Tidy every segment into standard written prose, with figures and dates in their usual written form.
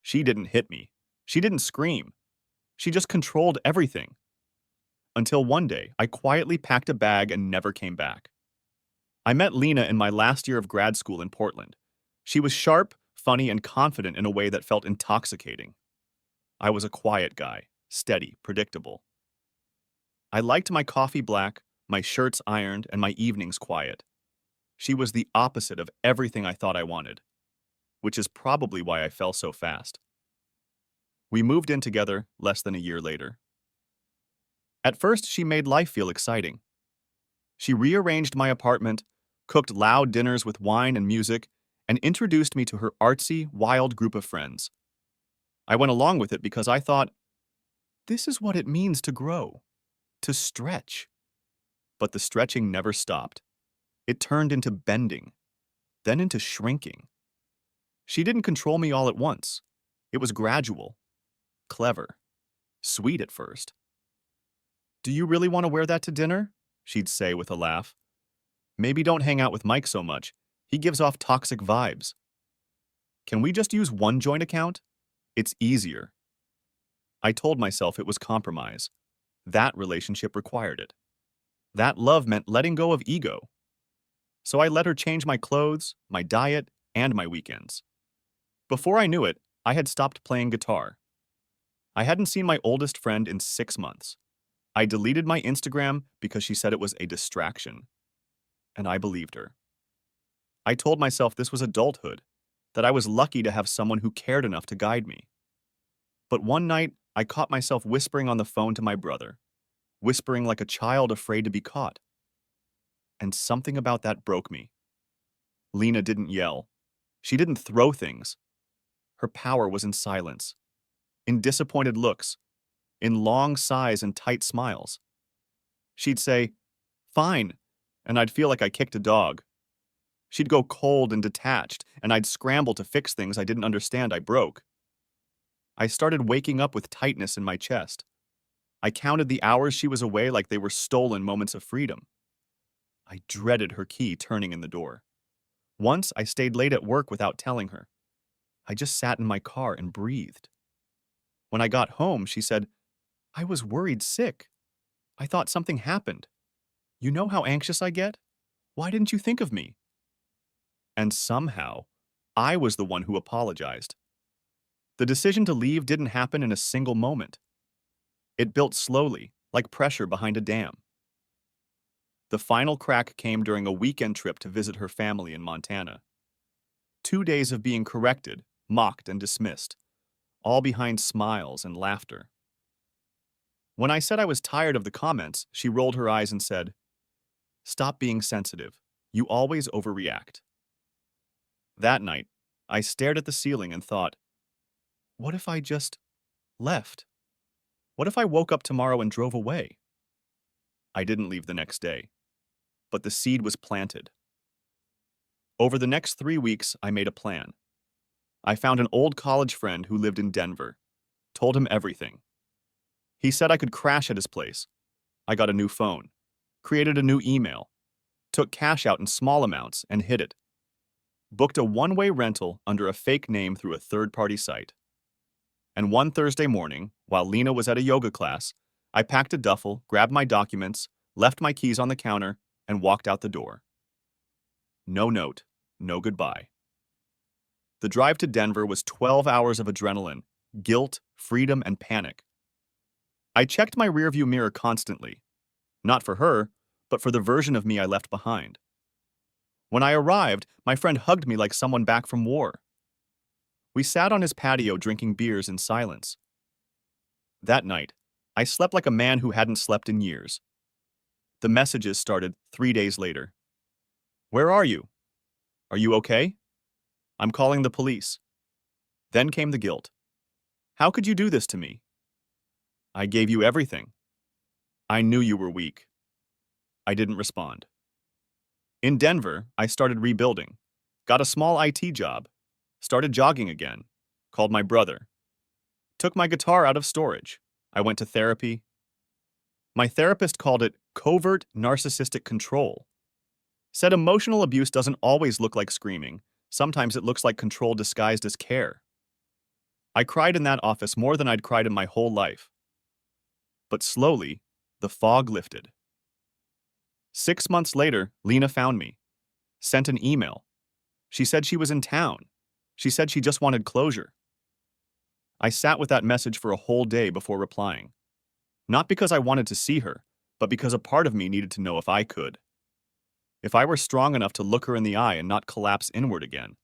She didn't hit me. She didn't scream. She just controlled everything. Until one day, I quietly packed a bag and never came back. I met Lena in my last year of grad school in Portland. She was sharp, funny, and confident in a way that felt intoxicating. I was a quiet guy, steady, predictable. I liked my coffee black, my shirts ironed, and my evenings quiet. She was the opposite of everything I thought I wanted, which is probably why I fell so fast. We moved in together less than a year later. At first, she made life feel exciting. She rearranged my apartment, cooked loud dinners with wine and music, and introduced me to her artsy, wild group of friends. I went along with it because I thought, this is what it means to grow, to stretch. But the stretching never stopped. It turned into bending, then into shrinking. She didn't control me all at once. It was gradual, clever, sweet at first. "Do you really want to wear that to dinner?" she'd say with a laugh. "Maybe don't hang out with Mike so much. He gives off toxic vibes. Can we just use one joint account? It's easier." I told myself it was compromise. That relationship required it. That love meant letting go of ego. So I let her change my clothes, my diet, and my weekends. Before I knew it, I had stopped playing guitar. I hadn't seen my oldest friend in 6 months. I deleted my Instagram because she said it was a distraction. And I believed her. I told myself this was adulthood, that I was lucky to have someone who cared enough to guide me. But one night, I caught myself whispering on the phone to my brother, whispering like a child afraid to be caught. And something about that broke me. Lena didn't yell. She didn't throw things. Her power was in silence, in disappointed looks, in long sighs and tight smiles. She'd say, "Fine," and I'd feel like I kicked a dog. She'd go cold and detached, and I'd scramble to fix things I didn't understand I broke. I started waking up with tightness in my chest. I counted the hours she was away like they were stolen moments of freedom. I dreaded her key turning in the door. Once, I stayed late at work without telling her. I just sat in my car and breathed. When I got home, she said, "I was worried sick. I thought something happened. You know how anxious I get? Why didn't you think of me?" And somehow, I was the one who apologized. The decision to leave didn't happen in a single moment. It built slowly, like pressure behind a dam. The final crack came during a weekend trip to visit her family in Montana. 2 days of being corrected, mocked, and dismissed, all behind smiles and laughter. When I said I was tired of the comments, she rolled her eyes and said, "Stop being sensitive. You always overreact." That night, I stared at the ceiling and thought, what if I just left? What if I woke up tomorrow and drove away? I didn't leave the next day, but the seed was planted. Over the next 3 weeks, I made a plan. I found an old college friend who lived in Denver, told him everything. He said I could crash at his place. I got a new phone, created a new email, took cash out in small amounts and hid it, booked a one-way rental under a fake name through a third-party site. And one Thursday morning, while Lena was at a yoga class, I packed a duffel, grabbed my documents, left my keys on the counter, and walked out the door. No note, no goodbye. The drive to Denver was 12 hours of adrenaline, guilt, freedom, and panic. I checked my rearview mirror constantly, not for her, but for the version of me I left behind. When I arrived, my friend hugged me like someone back from war. We sat on his patio drinking beers in silence. That night, I slept like a man who hadn't slept in years. The messages started 3 days later. "Where are you? Are you okay? I'm calling the police." Then came the guilt. "How could you do this to me? I gave you everything. I knew you were weak." I didn't respond. In Denver, I started rebuilding, got a small IT job, started jogging again, called my brother, took my guitar out of storage. I went to therapy. My therapist called it covert narcissistic control. Said emotional abuse doesn't always look like screaming. Sometimes it looks like control disguised as care. I cried in that office more than I'd cried in my whole life. But slowly, the fog lifted. 6 months later, Lena found me, sent an email. She said she was in town. She said she just wanted closure. I sat with that message for a whole day before replying. Not because I wanted to see her, but because a part of me needed to know if I could. If I were strong enough to look her in the eye and not collapse inward again.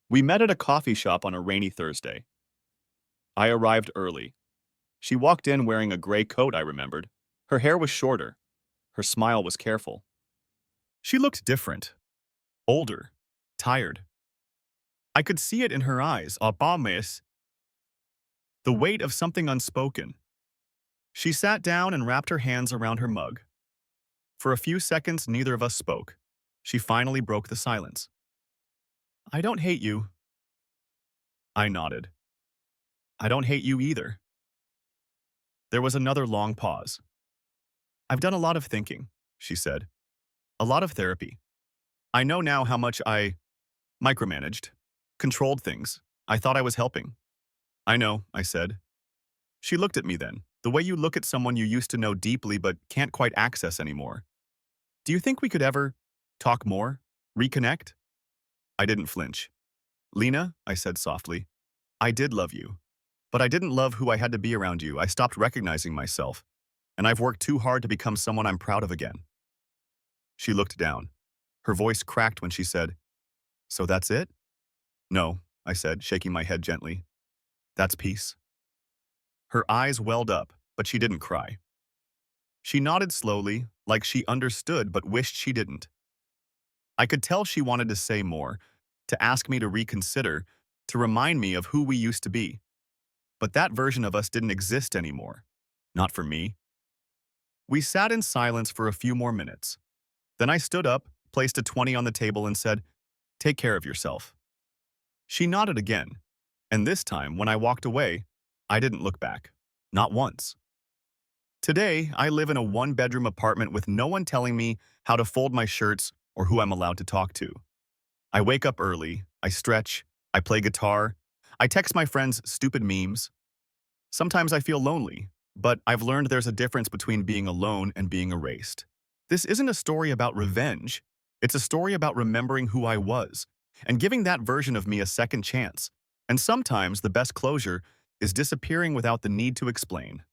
We met at a coffee shop on a rainy Thursday. I arrived early. She walked in wearing a gray coat, I remembered. Her hair was shorter. Her smile was careful. She looked different. Older. Tired. I could see it in her eyes, miss. The weight of something unspoken. She sat down and wrapped her hands around her mug. For a few seconds, neither of us spoke. She finally broke the silence. I don't hate you. I nodded. I don't hate you either. There was another long pause. I've done a lot of thinking, she said. A lot of therapy. I know now how much I micromanaged, controlled things. I thought I was helping. I know, I said. She looked at me then, the way you look at someone you used to know deeply but can't quite access anymore. Do you think we could ever talk more? Reconnect? I didn't flinch. Lena, I said softly, I did love you. But I didn't love who I had to be around you. I stopped recognizing myself. And I've worked too hard to become someone I'm proud of again. She looked down. Her voice cracked when she said, So that's it? No, I said, shaking my head gently. That's peace. Her eyes welled up, but she didn't cry. She nodded slowly, like she understood but wished she didn't. I could tell she wanted to say more, to ask me to reconsider, to remind me of who we used to be. But that version of us didn't exist anymore. Not for me. We sat in silence for a few more minutes. Then I stood up, placed a 20 on the table and said, Take care of yourself. She nodded again, and this time, when I walked away, I didn't look back. Not once. Today, I live in a one-bedroom apartment with no one telling me how to fold my shirts or who I'm allowed to talk to. I wake up early, I stretch, I play guitar, I text my friends stupid memes. Sometimes I feel lonely, but I've learned there's a difference between being alone and being erased. This isn't a story about revenge. It's a story about remembering who I was and giving that version of me a second chance. And sometimes the best closure is disappearing without the need to explain.